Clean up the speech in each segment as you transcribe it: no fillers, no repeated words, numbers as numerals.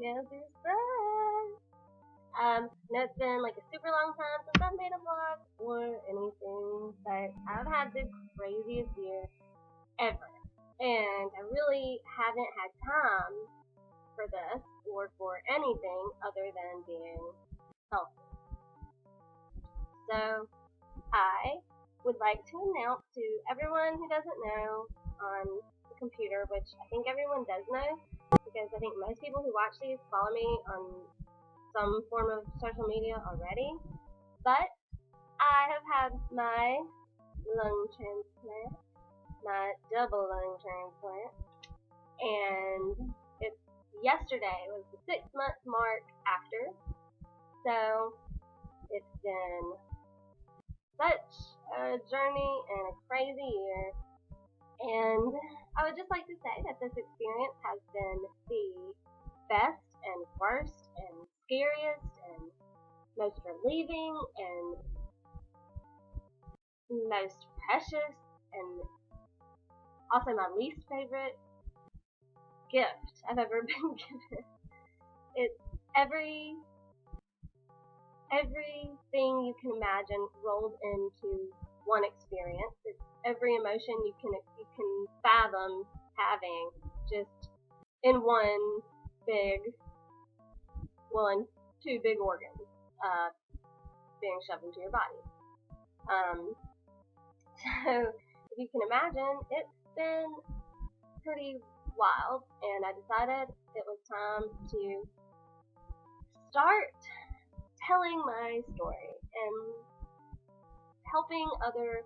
Guess who's back? No, it's been like a super long time since I've made a vlog or anything, but I've had the craziest year ever, and I really haven't had time for this or for anything other than being healthy. So I would like to announce to everyone who doesn't know on the computer, which I think everyone does know, because I think most people who watch these follow me on some form of social media already, but I have had my lung transplant, my double lung transplant, and yesterday was the 6-month mark after, so it's been such a journey and a crazy year, and I would just like to say that this experience has been the best and worst and scariest and most relieving and most precious and also my least favorite gift I've ever been given. It's everything you can imagine rolled into one experience. It's every emotion you can fathom having just in one big, in two big organs being shoved into your body. So if you can imagine, it's been pretty wild, and I decided it was time to start telling my story and helping other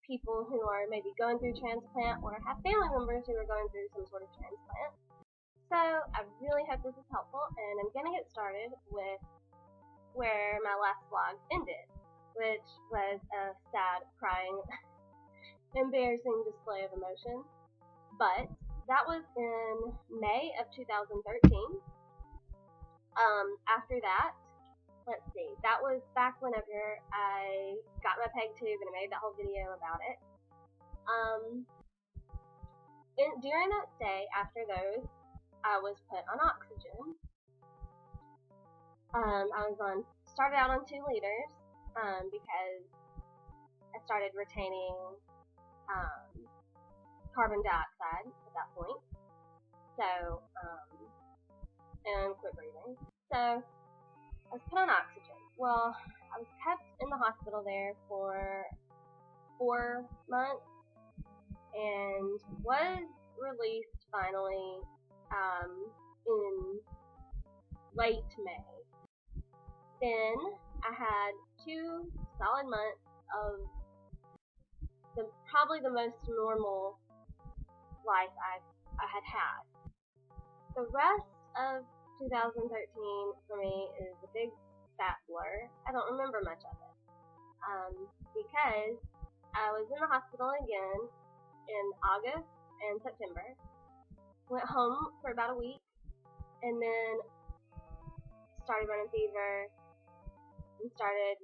people who are maybe going through transplant or have family members who are going through some sort of transplant. So I really hope this is helpful, and I'm going to get started with where my last vlog ended, which was a sad, crying, embarrassing display of emotion. But that was in May of 2013. After that, let's see, that was back whenever I got my peg tube and I made that whole video about it. During that stay, after those, I was put on oxygen. I started out on 2 liters, because I started retaining, carbon dioxide at that point. So, and quit breathing. So, I was put on oxygen. Well, I was kept in the hospital there for 4 months and was released finally in late May. Then I had 2 solid months of probably the most normal life I had had. The rest of 2013 for me is a big fat blur. I don't remember much of it, because I was in the hospital again in August and September, went home for about a week, and then started running fever and started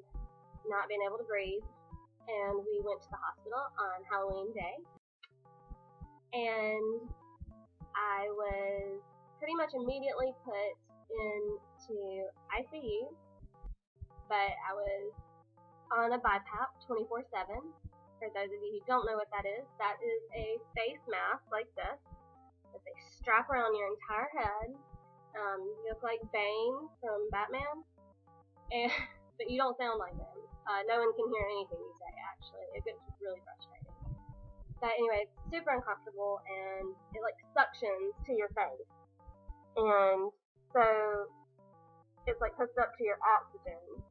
not being able to breathe, and we went to the hospital on Halloween Day, and I was pretty much immediately put into ICU, but I was on a BiPAP 24/7. For those of you who don't know what that is a face mask like this that they strap around your entire head. You look like Bane from Batman, but you don't sound like him. No one can hear anything you say, actually. It gets really frustrating. But anyway, it's super uncomfortable, and it like suctions to your face. And so it's like hooked up to your oxygen,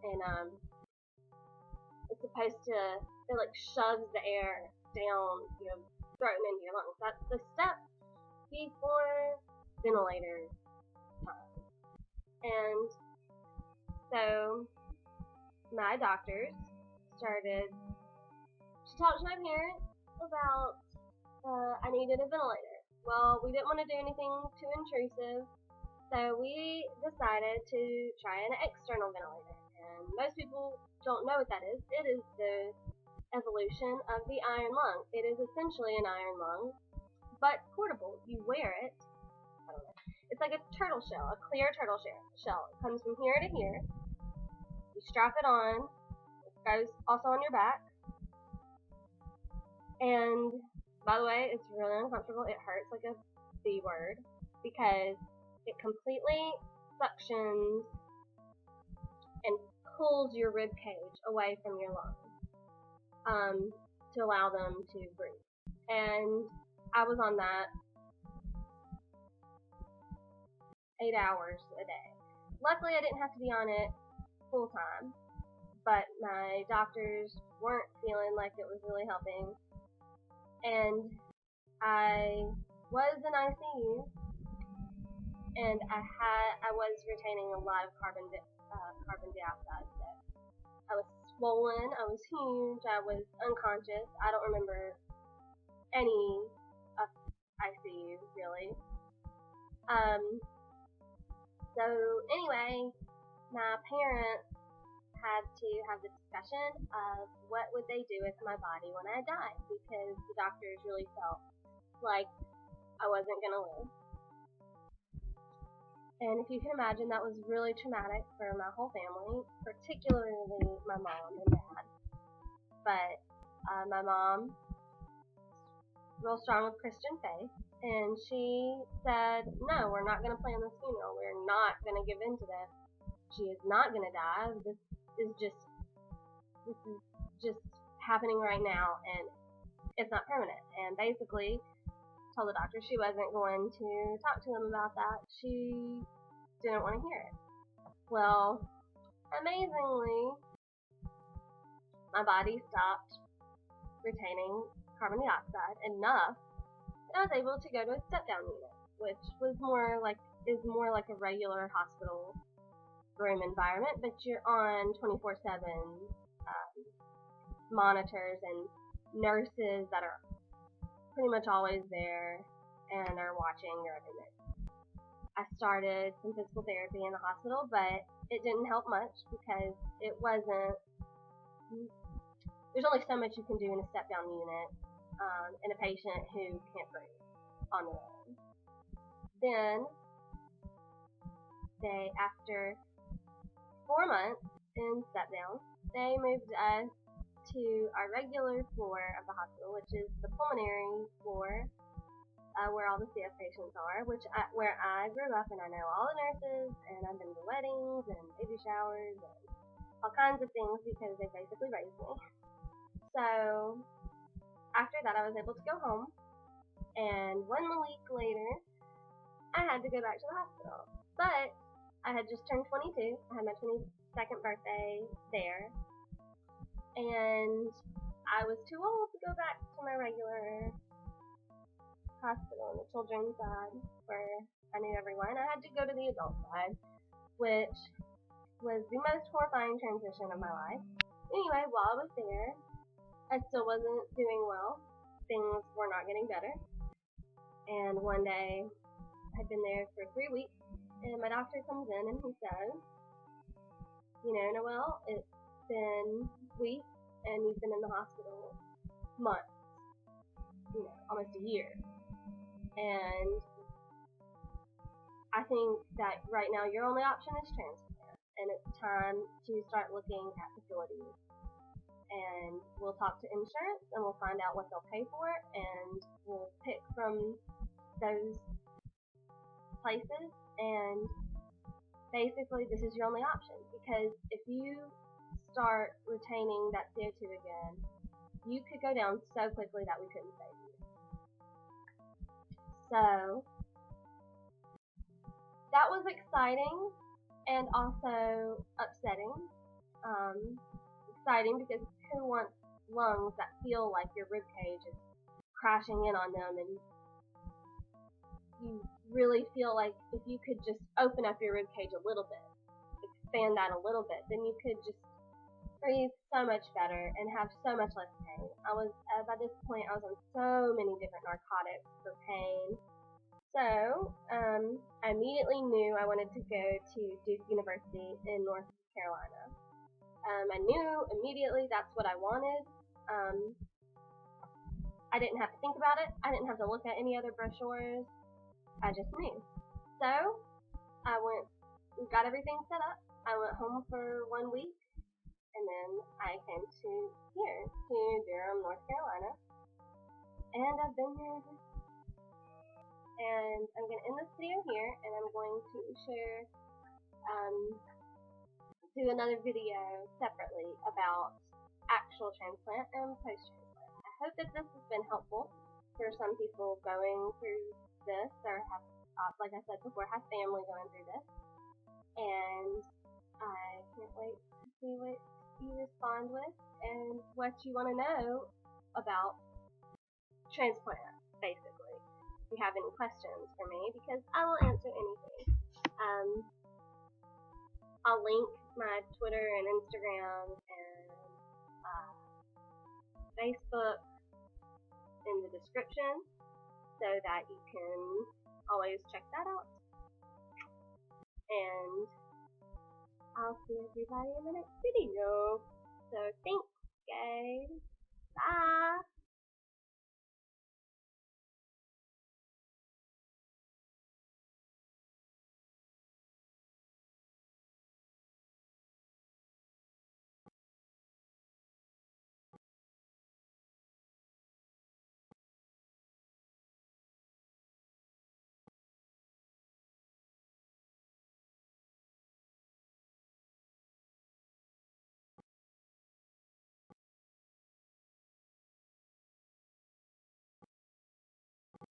and it's supposed to, it like shoves the air down your throat and into your lungs. That's the step before ventilator time. And so my doctors she talked to my parents about I needed a ventilator. Well, we didn't want to do anything too intrusive, so we decided to try an external ventilator. And most people don't know what that is. It is the evolution of the iron lung. It is essentially an iron lung, but portable. You wear it. I don't know. It's like like a turtle shell, a clear turtle shell. It comes from here to here. You strap it on. It goes also on your back. And by the way, it's really uncomfortable. It hurts like a B word because it completely suctions and pulls your rib cage away from your lungs to allow them to breathe. And I was on that 8 hours a day. Luckily, I didn't have to be on it full time, but my doctors weren't feeling like it was really helping. And I was in ICU, and I was retaining a lot of carbon dioxide. So I was swollen, I was huge, I was unconscious. I don't remember any of ICU really. So anyway, my parents had to have the discussion of what would they do with my body when I died, because the doctors really felt like I wasn't going to live. And if you can imagine, that was really traumatic for my whole family, particularly my mom and dad. But my mom, real strong with Christian faith, and she said, no, we're not going to plan this funeral. We're not going to give in to this. She is not going to die. This is just happening right now, and it's not permanent. And basically told the doctor she wasn't going to talk to them about that. She didn't want to hear it. Well, amazingly, my body stopped retaining carbon dioxide enough that I was able to go to a step-down unit, which is more like a regular hospital room environment, but you're on 24/7 monitors and nurses that are pretty much always there and are watching your every move. I started some physical therapy in the hospital, but it didn't help much because there's only so much you can do in a step-down unit in a patient who can't breathe on their own. Then, after 4 months in step-down, they moved us to our regular floor of the hospital, which is the pulmonary floor, where all the CF patients are, where I grew up, and I know all the nurses, and I've been to weddings and baby showers and all kinds of things because they basically raised me. So after that, I was able to go home, and 1 week later, I had to go back to the hospital. But I had just turned 22. I had my 22nd birthday there, and I was too old to go back to my regular hospital on the children's side where I knew everyone. I had to go to the adult side, which was the most horrifying transition of my life. Anyway, while I was there, I still wasn't doing well. Things were not getting better. And one day, I'd been there for 3 weeks, and my doctor comes in and he says, you know, Noelle, it's been weeks, and you've been in the hospital months, almost a year. And I think that right now your only option is transplant, and it's time to start looking at facilities. And we'll talk to insurance, and we'll find out what they'll pay for it, and we'll pick from those places, and basically this is your only option, because if you start retaining that CO2 again, you could go down so quickly that we couldn't save you. So that was exciting and also upsetting. Exciting because who wants lungs that feel like your rib cage is crashing in on them, and you really feel like if you could just open up your rib cage a little bit, expand that a little bit, then you could just breathe so much better and have so much less pain. By this point, I was on so many different narcotics for pain. So, I immediately knew I wanted to go to Duke University in North Carolina. I knew immediately that's what I wanted. I didn't have to think about it. I didn't have to look at any other brochures. I just knew. So, we got everything set up. I went home for 1 week, and then I came to Durham, North Carolina, and I've been here ever since. And I'm going to end this video here, and I'm going to do another video separately about actual transplant and post-transplant. I hope that this has been helpful for some people going through this, or have, like I said before, have family going through this. And I can't wait to see what you respond with and what you want to know about transplant, basically. If you have any questions for me, because I will answer anything. I'll link my Twitter and Instagram and Facebook in the description so that you can always check that out. And I'll see everybody in the next video. So thanks, guys. Bye.